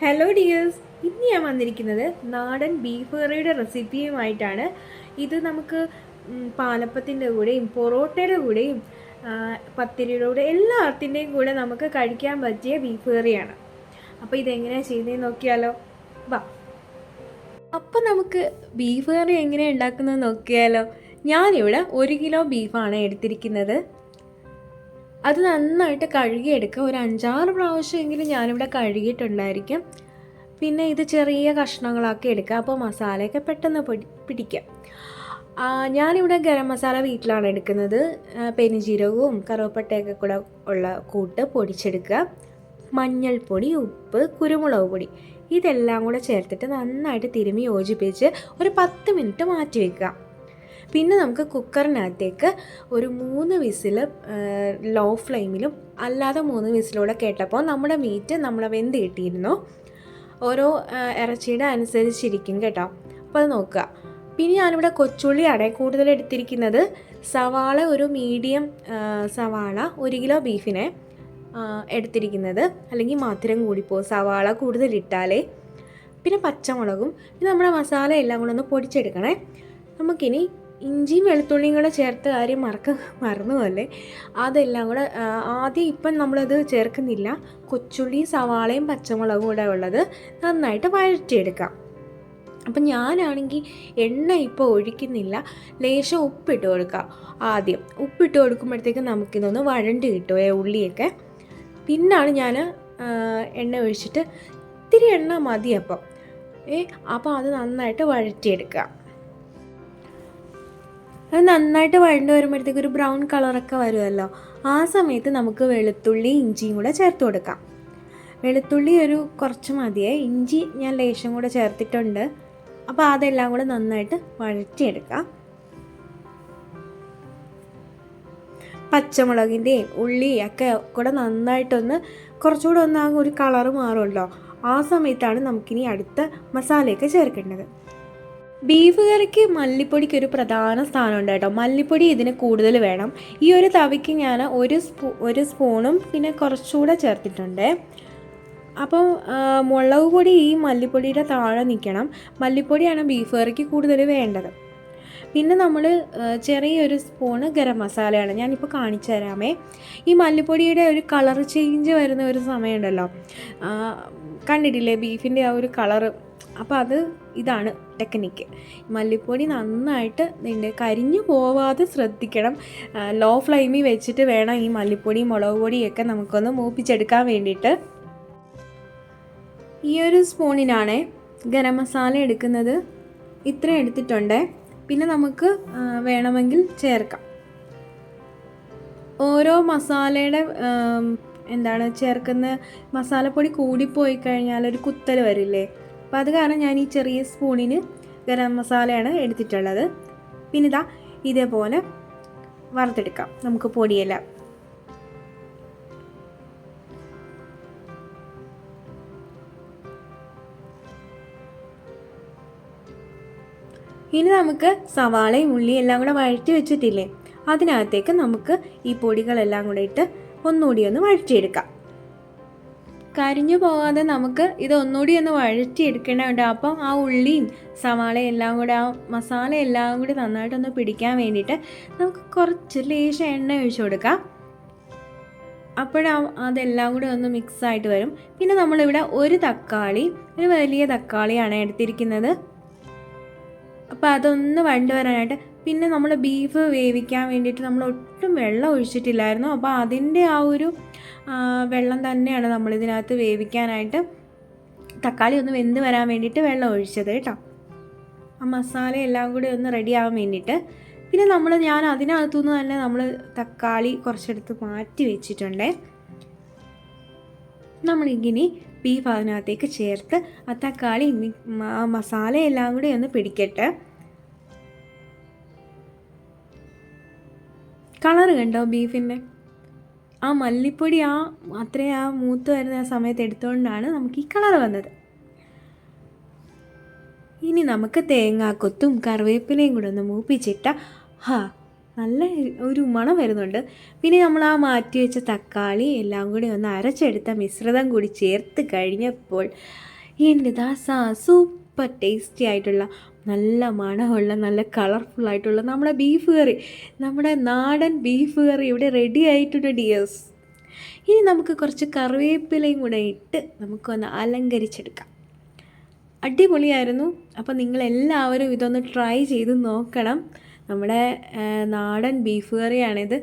Hello dears, ഇന്ന് ഞാൻ വന്നിരിക്കുന്നത് നാടൻ ബീഫ് കറിയുടെ റെസിപ്പിയുമായിട്ടാണ്. ഇത് നമുക്ക് പാലപ്പത്തിൻ്റെ കൂടെയും പൊറോട്ടയുടെ കൂടെയും പത്തിരിയുടെ കൂടെ എല്ലാത്തിൻ്റെയും കൂടെ നമുക്ക് കഴിക്കാൻ പറ്റിയ ബീഫ് കറിയാണ്. അപ്പോൾ ഇതെങ്ങനെയാണ് ചെയ്യുന്നതെന്ന് നോക്കിയാലോ. വാ, അപ്പം നമുക്ക് ബീഫ് കറി എങ്ങനെയാണ് ഉണ്ടാക്കുന്നത് നോക്കിയാലോ. ഞാനിവിടെ 1 കിലോ ബീഫാണ് എടുത്തിരിക്കുന്നത്. അത് നന്നായിട്ട് കഴുകിയെടുക്കുക. ഒരു 5-6 പ്രാവശ്യമെങ്കിലും ഞാനിവിടെ കഴുകിയിട്ടുണ്ടായിരിക്കും. പിന്നെ ഇത് ചെറിയ കഷ്ണങ്ങളാക്കി എടുക്കുക. അപ്പോൾ മസാലയൊക്കെ പെട്ടെന്ന് പിടിക്കാം. ഞാനിവിടെ ഗരം മസാല വീട്ടിലാണ് എടുക്കുന്നത്. പെരുംജീരകവും കറുവപ്പട്ടയൊക്കെ കൂടെ ഉള്ള കൂട്ട് പൊടിച്ചെടുക്കുക. മഞ്ഞൾപ്പൊടി, ഉപ്പ്, കുരുമുളക് പൊടി ഇതെല്ലാം കൂടെ ചേർത്തിട്ട് നന്നായിട്ട് തിരുമ്മി യോജിപ്പിച്ച് ഒരു 10 മിനിറ്റ് മാറ്റി വയ്ക്കുക. പിന്നെ നമുക്ക് കുക്കറിനകത്തേക്ക് ഒരു 3 വിസിൽ ലോ ഫ്ലെയിമിലും അല്ലാതെ 3 വിസിലൂടെ കേട്ടപ്പോൾ നമ്മുടെ മീറ്റ് നമ്മളെ വെന്ത് കിട്ടിയിരുന്നു. ഓരോ ഇറച്ചിയുടെ അനുസരിച്ചിരിക്കും കേട്ടോ. അപ്പോൾ അത് നോക്കുക. പിന്നെ ഞാനിവിടെ കൊച്ചുള്ളിയാണ് കൂടുതൽ എടുത്തിരിക്കുന്നത്. സവാള ഒരു മീഡിയം സവാള 1 കിലോ ബീഫിനെ എടുത്തിരിക്കുന്നത്, അല്ലെങ്കിൽ മധുരം കൂടിപ്പോൾ സവാള കൂടുതലിട്ടാലേ. പിന്നെ പച്ചമുളകും. പിന്നെ നമ്മുടെ മസാല എല്ലാം കൂടെ ഒന്ന് പൊടിച്ചെടുക്കണേ. നമുക്കിനി ഇഞ്ചിയും വെളുത്തുള്ളിയും കൂടെ ചേർത്ത് കാര്യം മറന്നുപോലെ അതെല്ലാം കൂടെ ആദ്യം ഇപ്പം നമ്മളത് ചേർക്കുന്നില്ല. കൊച്ചുള്ളിയും സവാളയും പച്ചമുളകും കൂടെ ഉള്ളത് നന്നായിട്ട് വഴറ്റിയെടുക്കാം. അപ്പം ഞാനാണെങ്കിൽ എണ്ണ ഇപ്പോൾ ഒഴിക്കുന്നില്ല, ലേശം ഉപ്പിട്ട് കൊടുക്കുക. ആദ്യം ഉപ്പിട്ട് കൊടുക്കുമ്പോഴത്തേക്ക് നമുക്കിതൊന്ന് വഴണ്ട് കിട്ടുമേ ഉള്ളിയൊക്കെ. പിന്നാണ് ഞാൻ എണ്ണ ഒഴിച്ചിട്ട് ഇത്തിരി എണ്ണ മതി അപ്പോൾ അത് നന്നായിട്ട് വഴറ്റിയെടുക്കുക. അത് നന്നായിട്ട് വഴണ്ട് വരുമ്പോഴത്തേക്ക് ഒരു ബ്രൗൺ കളറൊക്കെ വരുമല്ലോ. ആ സമയത്ത് നമുക്ക് വെളുത്തുള്ളി ഇഞ്ചിയും കൂടെ ചേർത്ത് കൊടുക്കാം. വെളുത്തുള്ളി ഒരു കുറച്ച് മതിയേ, ഇഞ്ചി ഞാൻ ലേശം കൂടെ ചേർത്തിട്ടുണ്ട്. അപ്പോൾ അതെല്ലാം കൂടെ നന്നായിട്ട് വഴറ്റിയെടുക്കാം. പച്ചമുളകിൻ്റെയും ഉള്ളിയൊക്കെ കൂടെ നന്നായിട്ടൊന്ന് കുറച്ചുകൂടെ ഒന്നാകും ഒരു കളറ് മാറുമല്ലോ. ആ സമയത്താണ് നമുക്കിനി അടുത്ത മസാലയൊക്കെ ചേർക്കേണ്ടത്. ബീഫ് കറിക്ക് മല്ലിപ്പൊടിക്ക് ഒരു പ്രധാന സ്ഥാനമുണ്ട് കേട്ടോ. മല്ലിപ്പൊടി ഇതിന് കൂടുതൽ വേണം. ഈ ഒരു തവിക്ക് ഞാൻ ഒരു സ്പൂണും പിന്നെ കുറച്ചുകൂടെ ചേർത്തിട്ടുണ്ട്. അപ്പോൾ മുളക് പൊടി ഈ മല്ലിപ്പൊടിയുടെ താഴെ നിൽക്കണം. മല്ലിപ്പൊടിയാണ് ബീഫ് കറിക്ക് കൂടുതൽ വേണ്ടത്. പിന്നെ നമ്മൾ ചെറിയൊരു സ്പൂണ് ഗരം മസാലയാണ് ഞാനിപ്പോൾ കാണിച്ചു തരാമേ. ഈ മല്ലിപ്പൊടിയുടെ ഒരു കളർ ചേഞ്ച് വരുന്ന ഒരു സമയമുണ്ടല്ലോ, കണ്ടിട്ടില്ലേ ബീഫിൻ്റെ ആ ഒരു കളറ്. അപ്പോൾ ഇതാണ് ടെക്നിക്ക്. മല്ലിപ്പൊടി നന്നായിട്ട് കരിഞ്ഞു പോവാതെ ശ്രദ്ധിക്കണം. ലോ ഫ്ലെയിമിൽ വെച്ചിട്ട് വേണം ഈ മല്ലിപ്പൊടി മുളക് പൊടിയൊക്കെ നമുക്കൊന്ന് മൂപ്പിച്ചെടുക്കാൻ വേണ്ടിയിട്ട്. ഈ ഒരു സ്പൂണിനാണ് ഗരം മസാല എടുക്കുന്നത്. ഇത്രയും എടുത്തിട്ടുണ്ട്. പിന്നെ നമുക്ക് വേണമെങ്കിൽ ചേർക്കാം. ഓരോ മസാലയുടെ ചേർക്കുന്ന മസാലപ്പൊടി കൂടിപ്പോയി കഴിഞ്ഞാൽ ഒരു കുത്തൽ വരില്ലേ. അപ്പോൾ അത് കാരണം ഞാൻ ഈ ചെറിയ സ്പൂണിന് ഗരം മസാലയാണ് എടുത്തിട്ടുള്ളത്. പിന്നെ ഇതേപോലെ വറുത്തെടുക്കാം നമുക്ക് പൊടിയെല്ലാം. ഇനി നമുക്ക് സവാളയും ഉള്ളിയും എല്ലാം കൂടെ വഴറ്റി വെച്ചിട്ടില്ലേ, അതിനകത്തേക്ക് നമുക്ക് ഈ പൊടികളെല്ലാം കൂടെ ഇട്ട് ഒന്നുകൂടി ഒന്ന് വഴറ്റിയെടുക്കാം. കരിഞ്ഞു പോകാതെ നമുക്ക് ഇത് ഒന്നുകൂടി ഒന്ന് വഴറ്റിയെടുക്കേണ്ടതുണ്ട്. അപ്പം ആ ഉള്ളിയും സവാളയും എല്ലാം കൂടെ ആ മസാല എല്ലാം കൂടി നന്നായിട്ടൊന്ന് പിടിക്കാൻ വേണ്ടിയിട്ട് നമുക്ക് കുറച്ച് ലേശം എണ്ണ ഒഴിച്ചു കൊടുക്കാം. അതെല്ലാം കൂടി ഒന്ന് മിക്സായിട്ട് വരും. പിന്നെ നമ്മളിവിടെ ഒരു വലിയ തക്കാളിയാണ് എടുത്തിരിക്കുന്നത്. അപ്പോൾ അതൊന്ന് വഴണ്ട് വരാനായിട്ട്. പിന്നെ നമ്മൾ ബീഫ് വേവിക്കാൻ വേണ്ടിയിട്ട് നമ്മൾ ഒട്ടും വെള്ളം ഒഴിച്ചിട്ടില്ലായിരുന്നു. അപ്പോൾ അതിൻ്റെ ആ ഒരു വെള്ളം തന്നെയാണ് നമ്മളിതിനകത്ത് വേവിക്കാനായിട്ട് തക്കാളി ഒന്ന് വെന്ത് വരാൻ വേണ്ടിയിട്ട് വെള്ളം ഒഴിച്ചത് കേട്ടോ. ആ മസാല എല്ലാം കൂടി ഒന്ന് റെഡി ആവാൻ വേണ്ടിയിട്ട്. പിന്നെ ഞാൻ അതിനകത്തുനിന്ന് തന്നെ നമ്മൾ തക്കാളി കുറച്ചെടുത്ത് മാറ്റി വെച്ചിട്ടുണ്ട്. നമ്മളിങ്ങനെ ബീഫ് അതിനകത്തേക്ക് ചേർത്ത് ആ തക്കാളി മസാല എല്ലാം കൂടി ഒന്ന് പിടിക്കട്ടെ. കളറ് കണ്ടോ ബീഫിൻ്റെ? ആ മല്ലിപ്പൊടി അത്രയും മൂത്ത് വരുന്ന സമയത്ത് എടുത്തുകൊണ്ടാണ് നമുക്ക് ഈ കളർ വന്നത്. ഇനി നമുക്ക് തേങ്ങാക്കൊത്തും കറിവേപ്പിലയും കൂടെ ഒന്ന് മൂപ്പിച്ചിട്ട നല്ല ഒരു മണം വരുന്നുണ്ട്. പിന്നെ നമ്മൾ ആ മാറ്റി വെച്ച തക്കാളി എല്ലാം കൂടി ഒന്ന് അരച്ചെടുത്ത മിശ്രിതം കൂടി ചേർത്ത് കഴിഞ്ഞപ്പോൾ എൻ്റെ ദാസാ സൂപ്പർ ടേസ്റ്റി ആയിട്ടുള്ള നല്ല മണമുള്ള നല്ല കളർഫുള്ളായിട്ടുള്ള നമ്മുടെ ബീഫ് കറി, നമ്മുടെ നാടൻ ബീഫ് കറി ഇവിടെ റെഡി ആയിട്ടുണ്ട് ഡിയേഴ്സ്. ഇനി നമുക്ക് കുറച്ച് കറിവേപ്പിലയും കൂടെ ഇട്ട് നമുക്കൊന്ന് അലങ്കരിച്ചെടുക്കാം. അടിപൊളിയായിരുന്നു. അപ്പോൾ നിങ്ങളെല്ലാവരും ഇതൊന്ന് ട്രൈ ചെയ്ത് നോക്കണം. നമ്മുടെ നാടൻ ബീഫ് കറിയാണിത്.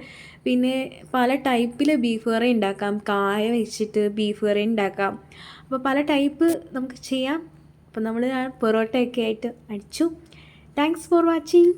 പിന്നെ പല ടൈപ്പിൽ ബീഫ് കറി ഉണ്ടാക്കാം. കായ വെച്ചിട്ട് ബീഫ് കറി ഉണ്ടാക്കാം. അപ്പോൾ പല ടൈപ്പ് നമുക്ക് ചെയ്യാം. അപ്പോൾ നമ്മൾ പൊറോട്ടയൊക്കെ ആയിട്ട് അടിച്ചു. Thanks for watching.